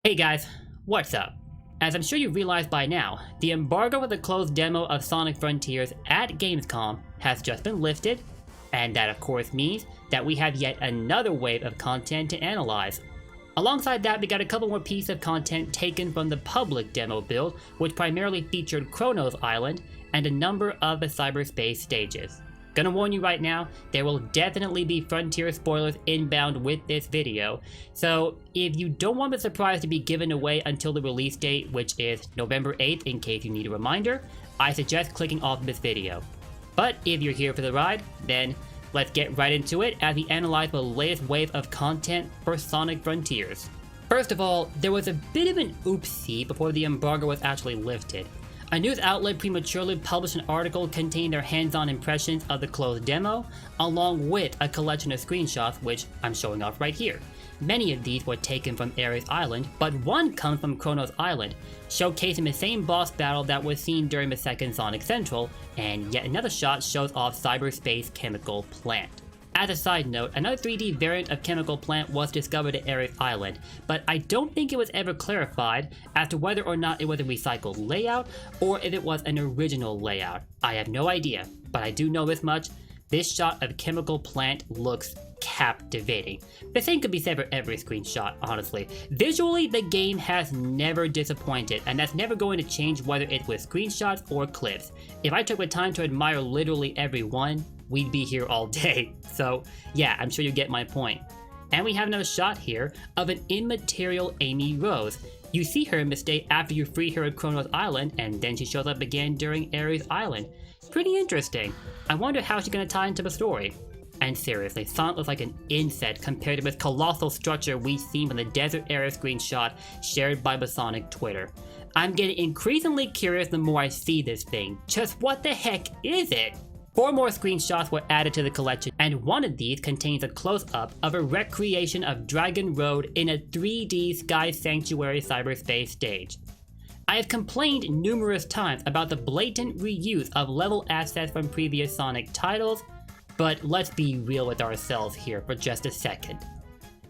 Hey guys, what's up? As I'm sure you realized by now, the embargo of the closed demo of Sonic Frontiers at Gamescom has just been lifted, and that of course means that we have yet another wave of content to analyze. Alongside that, we got a couple more pieces of content taken from the public demo build, which primarily featured Kronos Island and a number of the cyberspace stages. Gonna warn you right now, there will definitely be Frontier spoilers inbound with this video, so if you don't want the surprise to be given away until the release date, which is November 8th in case you need a reminder, I suggest clicking off this video. But if you're here for the ride, then let's get right into it as we analyze the latest wave of content for Sonic Frontiers. First of all, there was a bit of an oopsie before the embargo was actually lifted. A news outlet prematurely published an article containing their hands-on impressions of the closed demo, along with a collection of screenshots which I'm showing off right here. Many of these were taken from Ares Island, but one comes from Kronos Island, showcasing the same boss battle that was seen during the second Sonic Central, and yet another shot shows off Cyberspace Chemical Plant. As a side note, another 3D variant of Chemical Plant was discovered at Ares Island, but I don't think it was ever clarified as to whether or not it was a recycled layout or if it was an original layout. I have no idea, but I do know this much: this shot of Chemical Plant looks captivating. The same could be said for every screenshot, honestly. Visually, the game has never disappointed, and that's never going to change whether it's with screenshots or clips. If I took the time to admire literally every one, we'd be here all day. So yeah, I'm sure you get my point. And we have another shot here of an immaterial Amy Rose. You see her in the state after you free her at Kronos Island, and then she shows up again during Ares Island. Pretty interesting. I wonder how she's gonna tie into the story. And seriously, Sonic looks like an insect compared to this colossal structure we've seen from the Desert Era screenshot shared by the Sonic Twitter. I'm getting increasingly curious the more I see this thing. Just what the heck is it? 4 more screenshots were added to the collection, and one of these contains a close-up of a recreation of Dragon Road in a 3D Sky Sanctuary cyberspace stage. I have complained numerous times about the blatant reuse of level assets from previous Sonic titles, but let's be real with ourselves here for just a second.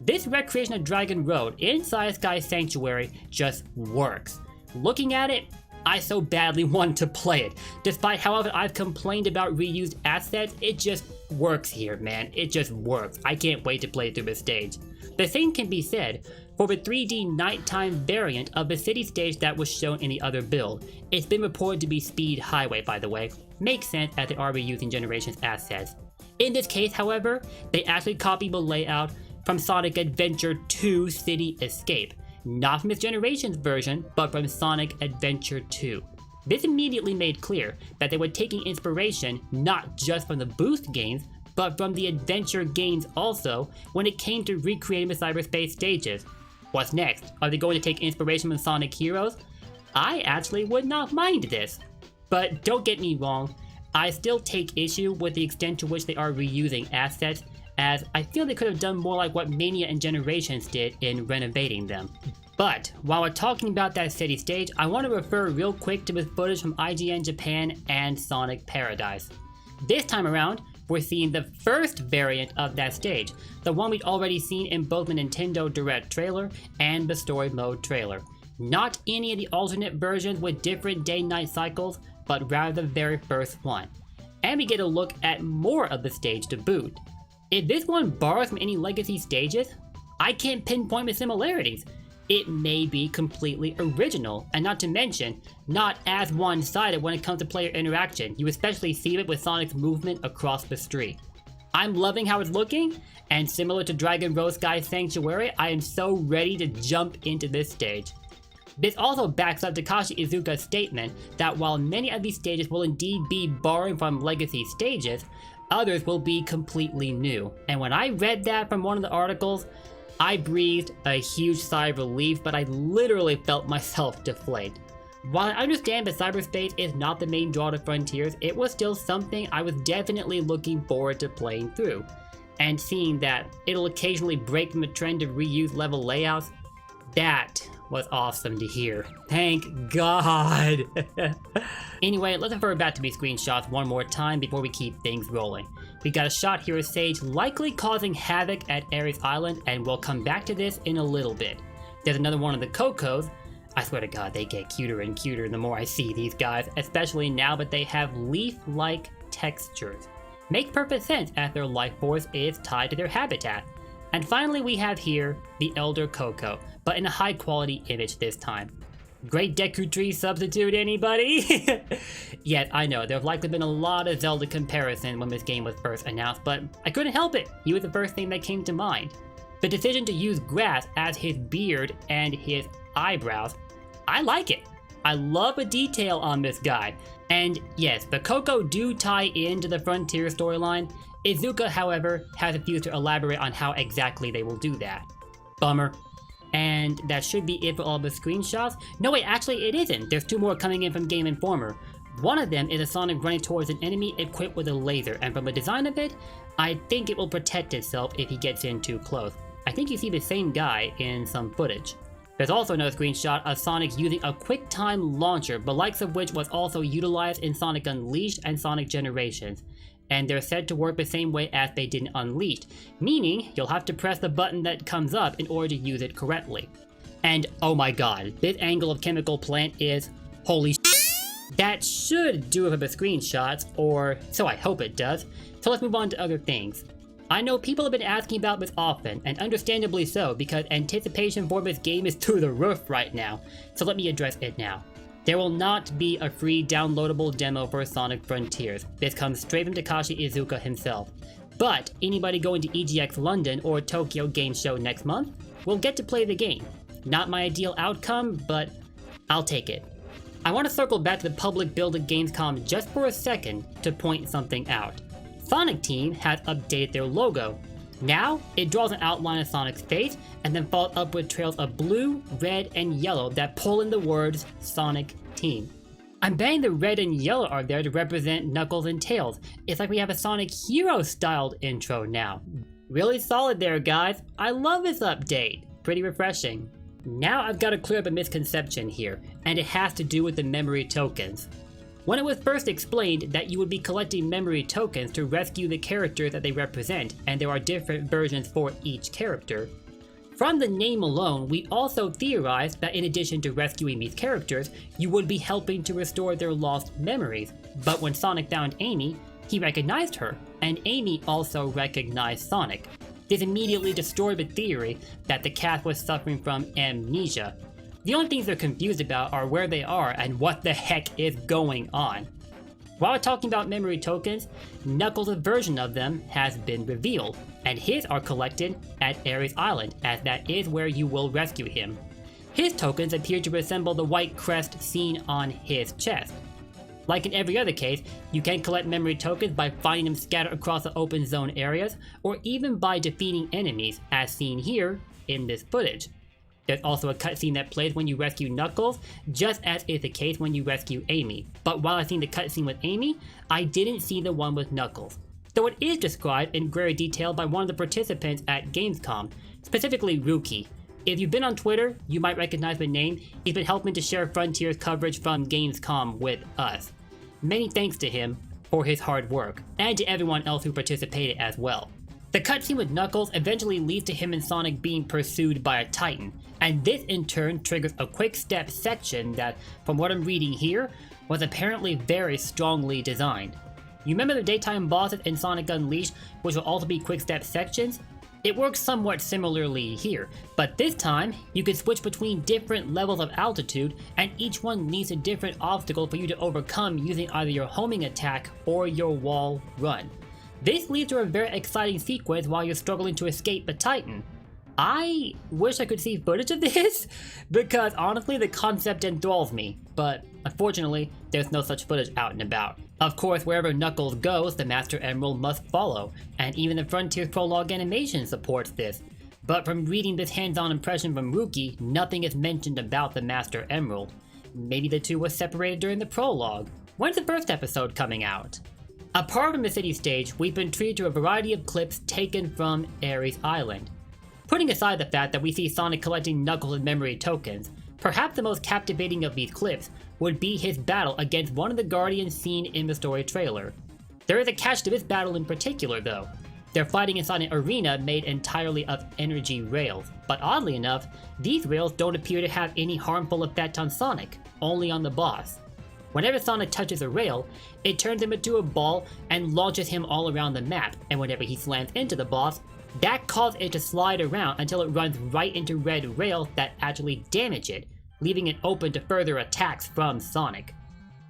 This recreation of Dragon Road inside Sky Sanctuary just works. Looking at it, I so badly want to play it. Despite how often I've complained about reused assets, it just works here, man. It just works. I can't wait to play through this stage. The same can be said for the 3D nighttime variant of the city stage that was shown in the other build. It's been reported to be Speed Highway, by the way. Makes sense as they are reusing Generations assets. In this case, however, they actually copied the layout from Sonic Adventure 2 City Escape. Not from its Generations version, but from Sonic Adventure 2. This immediately made clear that they were taking inspiration not just from the Boost games, but from the Adventure games also when it came to recreating the cyberspace stages. What's next? Are they going to take inspiration from Sonic Heroes? I actually would not mind this. But don't get me wrong, I still take issue with the extent to which they are reusing assets, as I feel they could have done more like what Mania and Generations did in renovating them. But while we're talking about that city stage, I want to refer real quick to the footage from IGN Japan and Sonic Paradise. This time around, we're seeing the first variant of that stage, the one we'd already seen in both the Nintendo Direct trailer and the Story Mode trailer. Not any of the alternate versions with different day-night cycles, but rather the very first one. And we get a look at more of the stage to boot. If this one borrows from any legacy stages, I can't pinpoint the similarities. It may be completely original, and not to mention, not as one-sided when it comes to player interaction. You especially see it with Sonic's movement across the street. I'm loving how it's looking, and similar to Dragon Road Sky Sanctuary, I am so ready to jump into this stage. This also backs up Takashi Iizuka's statement that while many of these stages will indeed be borrowing from legacy stages, others will be completely new. And when I read that from one of the articles, I breathed a huge sigh of relief, but I literally felt myself deflate. While I understand that cyberspace is not the main draw to Frontiers, it was still something I was definitely looking forward to playing through. And seeing that it'll occasionally break from the trend of reused level layouts, that was awesome to hear. Thank God! Anyway, let's refer back to these screenshots one more time before we keep things rolling. We got a shot here of Sage likely causing havoc at Ares Island, and we'll come back to this in a little bit. There's another one of the Cocos. I swear to God, they get cuter and cuter the more I see these guys, especially now that they have leaf-like textures. Makes perfect sense as their life force is tied to their habitat. And finally we have here the Elder Coco, but in a high quality image this time. Great Deku Tree substitute, anybody? Yes, I know, there have likely been a lot of Zelda comparison when this game was first announced, but I couldn't help it. He was the first thing that came to mind. The decision to use grass as his beard and his eyebrows, I like it. I love the detail on this guy. And yes, the Coco do tie into the Frontier storyline. Izuka, however, has refused to elaborate on how exactly they will do that. Bummer. And that should be it for all the screenshots. No wait, actually it isn't. There's 2 more coming in from Game Informer. One of them is a Sonic running towards an enemy equipped with a laser, and from the design of it, I think it will protect itself if he gets in too close. I think you see the same guy in some footage. There's also another screenshot of Sonic using a QuickTime launcher, the likes of which was also utilized in Sonic Unleashed and Sonic Generations. And they're said to work the same way as they did in Unleashed, meaning you'll have to press the button that comes up in order to use it correctly. And oh my god, this angle of Chemical Plant is holy sh**. That should do it for the screenshots, or so I hope it does. So let's move on to other things. I know people have been asking about this often, and understandably so, because anticipation for this game is through the roof right now, so let me address it now. There will not be a free downloadable demo for Sonic Frontiers. This comes straight from Takashi Iizuka himself. But anybody going to EGX London or Tokyo Game Show next month will get to play the game. Not my ideal outcome, but I'll take it. I want to circle back to the public build at Gamescom just for a second to point something out. Sonic Team has updated their logo. Now, it draws an outline of Sonic's face and then follows up with trails of blue, red, and yellow that pull in the words Sonic Team. I'm betting the red and yellow are there to represent Knuckles and Tails. It's like we have a Sonic Hero styled intro now. Really solid there, guys. I love this update. Pretty refreshing. Now I've got to clear up a misconception here, and it has to do with the memory tokens. When it was first explained that you would be collecting memory tokens to rescue the characters that they represent, and there are different versions for each character, from the name alone, we also theorized that in addition to rescuing these characters, you would be helping to restore their lost memories. But when Sonic found Amy, he recognized her, and Amy also recognized Sonic. This immediately destroyed the theory that the cast was suffering from amnesia. The only things they're confused about are where they are and what the heck is going on. While we're talking about memory tokens, Knuckles' version of them has been revealed, and his are collected at Ares Island, as that is where you will rescue him. His tokens appear to resemble the white crest seen on his chest. Like in every other case, you can collect memory tokens by finding them scattered across the open zone areas, or even by defeating enemies, as seen here in this footage. There's also a cutscene that plays when you rescue Knuckles, just as is the case when you rescue Amy. But while I've seen the cutscene with Amy, I didn't see the one with Knuckles. Though it is described in greater detail by one of the participants at Gamescom, specifically Rookie. If you've been on Twitter, you might recognize the name. He's been helping to share Frontier's coverage from Gamescom with us. Many thanks to him for his hard work, and to everyone else who participated as well. The cutscene with Knuckles eventually leads to him and Sonic being pursued by a Titan, and this in turn triggers a quick step section that, from what I'm reading here, was apparently very strongly designed. You remember the daytime bosses in Sonic Unleashed, which will also be quick step sections? It works somewhat similarly here, but this time, you can switch between different levels of altitude, and each one leads to different obstacles for you to overcome using either your homing attack or your wall run. This leads to a very exciting sequence while you're struggling to escape the Titan. I wish I could see footage of this, because honestly the concept enthralls me, but unfortunately there's no such footage out and about. Of course, wherever Knuckles goes, the Master Emerald must follow, and even the Frontier Prologue animation supports this. But from reading this hands-on impression from Rookie, nothing is mentioned about the Master Emerald. Maybe the two were separated during the prologue. When's the first episode coming out? Apart from the city stage, we've been treated to a variety of clips taken from Ares Island. Putting aside the fact that we see Sonic collecting Knuckles' memory tokens, perhaps the most captivating of these clips would be his battle against one of the Guardians seen in the story trailer. There is a catch to this battle in particular though. They're fighting inside an arena made entirely of energy rails, but oddly enough, these rails don't appear to have any harmful effect on Sonic, only on the boss. Whenever Sonic touches a rail, it turns him into a ball and launches him all around the map, and whenever he slams into the boss, that causes it to slide around until it runs right into red rails that actually damage it, leaving it open to further attacks from Sonic.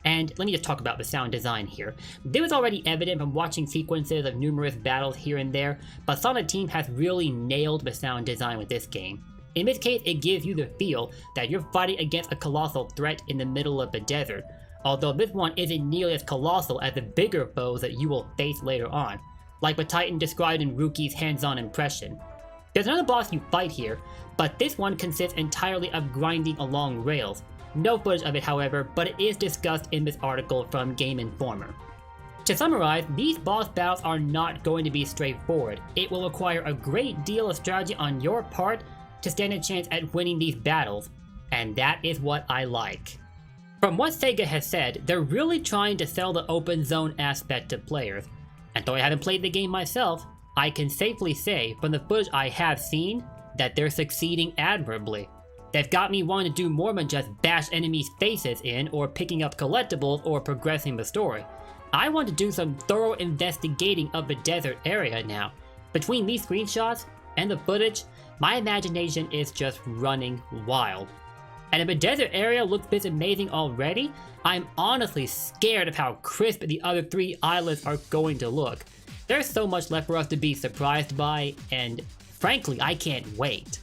And let me just talk about the sound design here. This was already evident from watching sequences of numerous battles here and there, but Sonic Team has really nailed the sound design with this game. In this case, it gives you the feel that you're fighting against a colossal threat in the middle of the desert, although this one isn't nearly as colossal as the bigger foes that you will face later on, like the Titan described in Rookie's hands-on impression. There's another boss you fight here, but this one consists entirely of grinding along rails. No footage of it, however, but it is discussed in this article from Game Informer. To summarize, these boss battles are not going to be straightforward. It will require a great deal of strategy on your part to stand a chance at winning these battles, and that is what I like. From what Sega has said, they're really trying to sell the open zone aspect to players, and though I haven't played the game myself, I can safely say from the footage I have seen that they're succeeding admirably. They've got me wanting to do more than just bash enemies' faces in or picking up collectibles or progressing the story. I want to do some thorough investigating of the desert area now. Between these screenshots and the footage, my imagination is just running wild. And if the desert area looks this amazing already, I'm honestly scared of how crisp the other 3 islands are going to look. There's so much left for us to be surprised by, and frankly, I can't wait.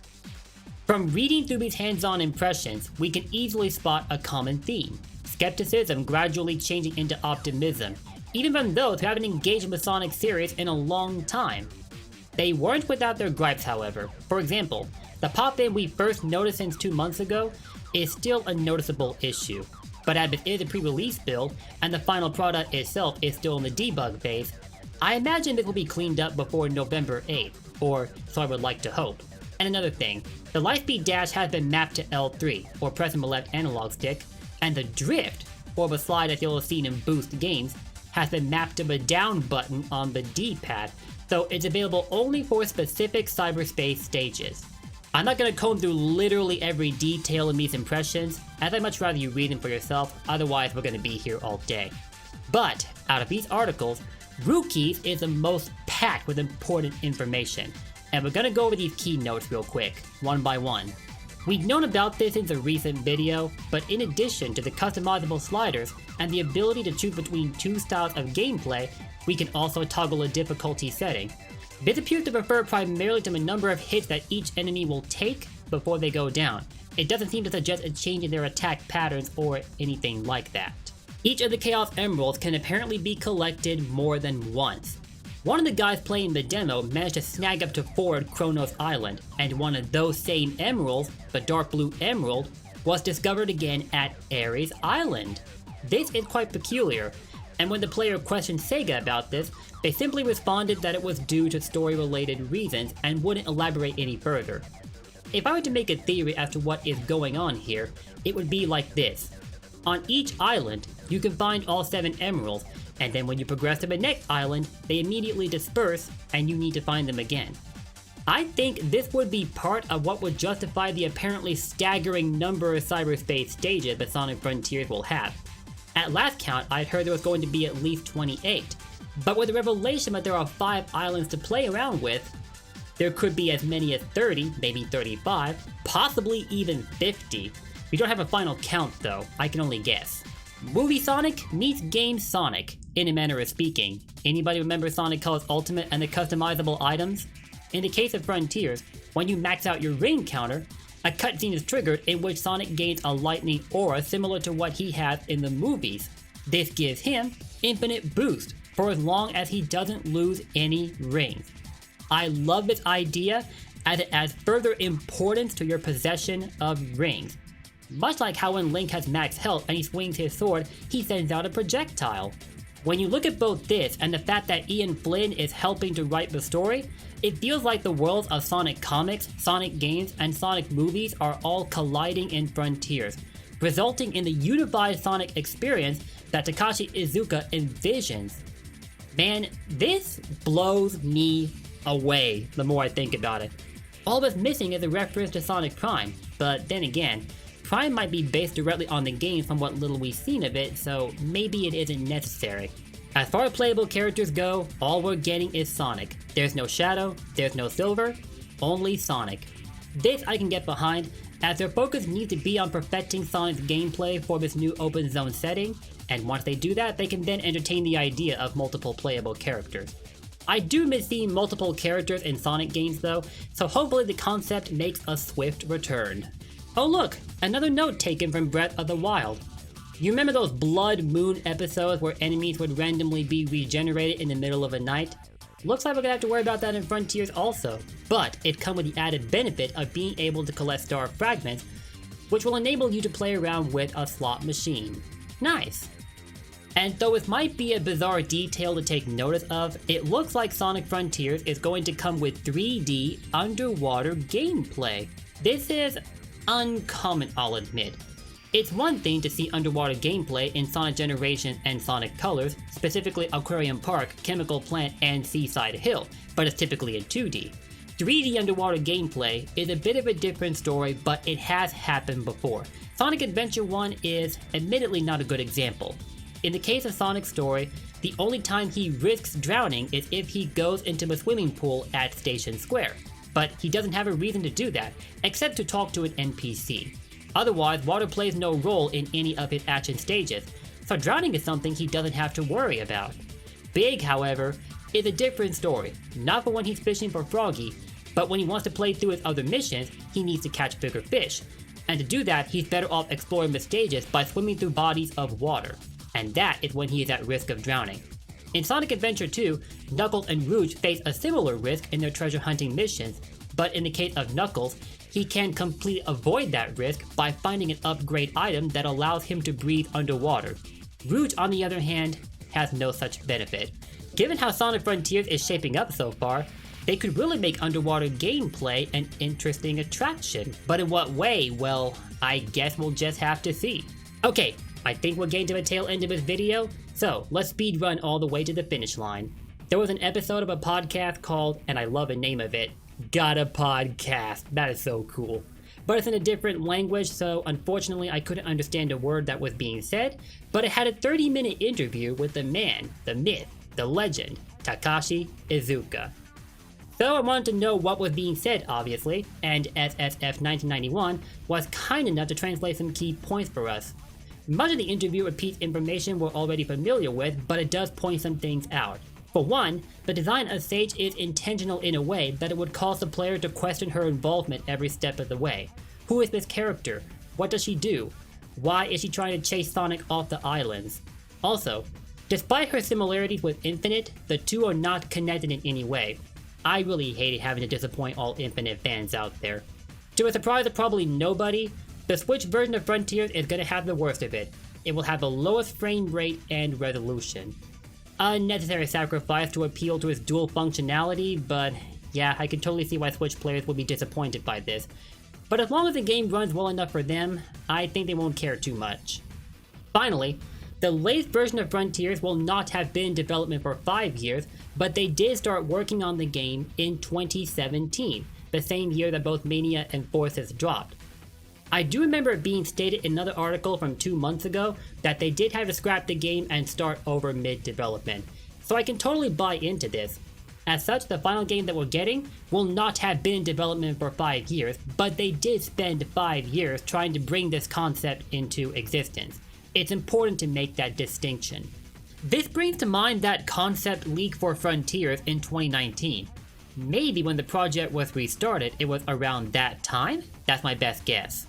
From reading through these hands-on impressions, we can easily spot a common theme: skepticism gradually changing into optimism, even from those who haven't engaged in the Sonic series in a long time. They weren't without their gripes, however. For example, the pop-in we first noticed since 2 months ago is still a noticeable issue, but as it is a pre-release build and the final product itself is still in the debug phase, I imagine this will be cleaned up before November 8th, or so I would like to hope. And another thing, the Lightspeed dash has been mapped to L3, or pressing the left analog stick, and the drift, or the slide as you'll have seen in Boost games, has been mapped to the down button on the D-pad, so it's available only for specific cyberspace stages. I'm not going to comb through literally every detail in these impressions, as I'd much rather you read them for yourself, otherwise we're going to be here all day. But, out of these articles, Rookies is the most packed with important information, and we're going to go over these key notes real quick, one by one. We've known about this since a recent video, but in addition to the customizable sliders and the ability to choose between 2 styles of gameplay, we can also toggle a difficulty setting. This appears to refer primarily to the number of hits that each enemy will take before they go down. It doesn't seem to suggest a change in their attack patterns or anything like that. Each of the Chaos Emeralds can apparently be collected more than once. One of the guys playing the demo managed to snag up to 4 at Kronos Island, and one of those same emeralds, the dark blue emerald, was discovered again at Ares Island. This is quite peculiar, and when the player questioned Sega about this, they simply responded that it was due to story-related reasons and wouldn't elaborate any further. If I were to make a theory as to what is going on here, it would be like this. On each island, you can find all 7 emeralds, and then when you progress to the next island, they immediately disperse and you need to find them again. I think this would be part of what would justify the apparently staggering number of cyberspace stages that Sonic Frontiers will have. At last count, I'd heard there was going to be at least 28, but with the revelation that there are 5 islands to play around with, there could be as many as 30, maybe 35, possibly even 50. We don't have a final count though, I can only guess. Movie Sonic meets Game Sonic, in a manner of speaking. Anybody remember Sonic Colors Ultimate and the customizable items? In the case of Frontiers, when you max out your ring counter, a cutscene is triggered in which Sonic gains a lightning aura similar to what he has in the movies. This gives him infinite boost for as long as he doesn't lose any rings. I love this idea as it adds further importance to your possession of rings. Much like how when Link has max health and he swings his sword, he sends out a projectile. When you look at both this and the fact that Ian Flynn is helping to write the story, it feels like the worlds of Sonic comics, Sonic games, and Sonic movies are all colliding in Frontiers, resulting in the unified Sonic experience that Takashi Iizuka envisions. Man, this blows me away the more I think about it. All that's missing is a reference to Sonic Prime, but then again, Prime might be based directly on the game from what little we've seen of it, so maybe it isn't necessary. As far as playable characters go, all we're getting is Sonic. There's no Shadow, there's no Silver, only Sonic. This I can get behind, as their focus needs to be on perfecting Sonic's gameplay for this new open zone setting, and once they do that, they can then entertain the idea of multiple playable characters. I do miss seeing multiple characters in Sonic games though, so hopefully the concept makes a swift return. Oh look, another note taken from Breath of the Wild. You remember those Blood Moon episodes where enemies would randomly be regenerated in the middle of a night? Looks like we're gonna have to worry about that in Frontiers also, but it comes with the added benefit of being able to collect star fragments, which will enable you to play around with a slot machine. Nice! And though it might be a bizarre detail to take notice of, it looks like Sonic Frontiers is going to come with 3D underwater gameplay. This is uncommon, I'll admit. It's one thing to see underwater gameplay in Sonic Generations and Sonic Colors, specifically Aquarium Park, Chemical Plant, and Seaside Hill, but it's typically in 2D. 3D underwater gameplay is a bit of a different story, but it has happened before. Sonic Adventure 1 is admittedly not a good example. In the case of Sonic's story, the only time he risks drowning is if he goes into a swimming pool at Station Square. But he doesn't have a reason to do that, except to talk to an NPC. Otherwise, water plays no role in any of his action stages, so drowning is something he doesn't have to worry about. Big, however, is a different story, not for when he's fishing for Froggy, but when he wants to play through his other missions, he needs to catch bigger fish. And to do that, he's better off exploring the stages by swimming through bodies of water. And that is when he is at risk of drowning. In Sonic Adventure 2, Knuckles and Rouge face a similar risk in their treasure hunting missions, but in the case of Knuckles, he can completely avoid that risk by finding an upgrade item that allows him to breathe underwater. Rouge, on the other hand, has no such benefit. Given how Sonic Frontiers is shaping up so far, they could really make underwater gameplay an interesting attraction. But in what way? Well, I guess we'll just have to see. Okay, I think we're getting to the tail end of this video, so let's speedrun all the way to the finish line. There was an episode of a podcast called, and I love the name of it, Got a Podcast. That is so cool. But it's in a different language, so unfortunately I couldn't understand a word that was being said, but it had a 30-minute interview with the man, the myth, the legend, Takashi Iizuka. So I wanted to know what was being said, obviously, and SSF1991 was kind enough to translate some key points for us. Much of the interview repeats information we're already familiar with, but it does point some things out. For one, the design of Sage is intentional in a way that it would cause the player to question her involvement every step of the way. Who is this character? What does she do? Why is she trying to chase Sonic off the islands? Also, despite her similarities with Infinite, the two are not connected in any way. I really hated having to disappoint all Infinite fans out there. To a surprise of probably nobody, the Switch version of Frontiers is going to have the worst of it. It will have the lowest frame rate and resolution. Unnecessary sacrifice to appeal to its dual functionality, but yeah, I can totally see why Switch players will be disappointed by this. But as long as the game runs well enough for them, I think they won't care too much. Finally, the latest version of Frontiers will not have been in development for 5 years, but they did start working on the game in 2017, the same year that both Mania and Forces dropped. I do remember it being stated in another article from 2 months ago that they did have to scrap the game and start over mid-development, so I can totally buy into this. As such, the final game that we're getting will not have been in development for 5 years, but they did spend 5 years trying to bring this concept into existence. It's important to make that distinction. This brings to mind that concept leak for Frontiers in 2019. Maybe when the project was restarted, it was around that time? That's my best guess.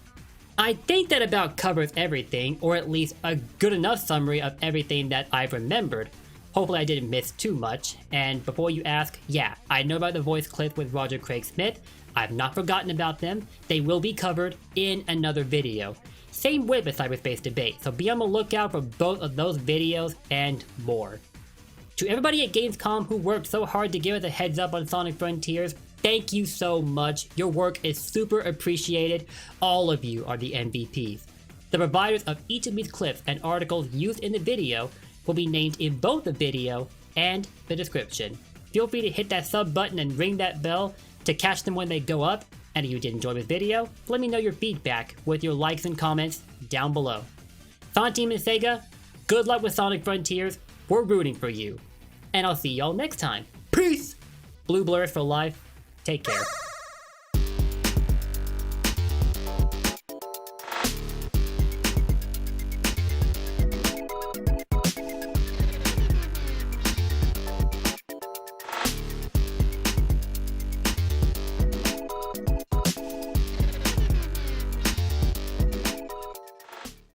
I think that about covers everything, or at least a good enough summary of everything that I've remembered. Hopefully I didn't miss too much, and before you ask, yeah, I know about the voice clips with Roger Craig Smith. I've not forgotten about them. They will be covered in another video. Same with the cyberspace debate, so be on the lookout for both of those videos and more. To everybody at Gamescom who worked so hard to give us a heads up on Sonic Frontiers, thank you so much. Your work is super appreciated. All of you are the MVPs. The providers of each of these clips and articles used in the video will be named in both the video and the description. Feel free to hit that sub button and ring that bell to catch them when they go up. And if you did enjoy this video, let me know your feedback with your likes and comments down below. Sonic Team and Sega, good luck with Sonic Frontiers. We're rooting for you. And I'll see y'all next time. Peace! Blue Blurs for life. Take care.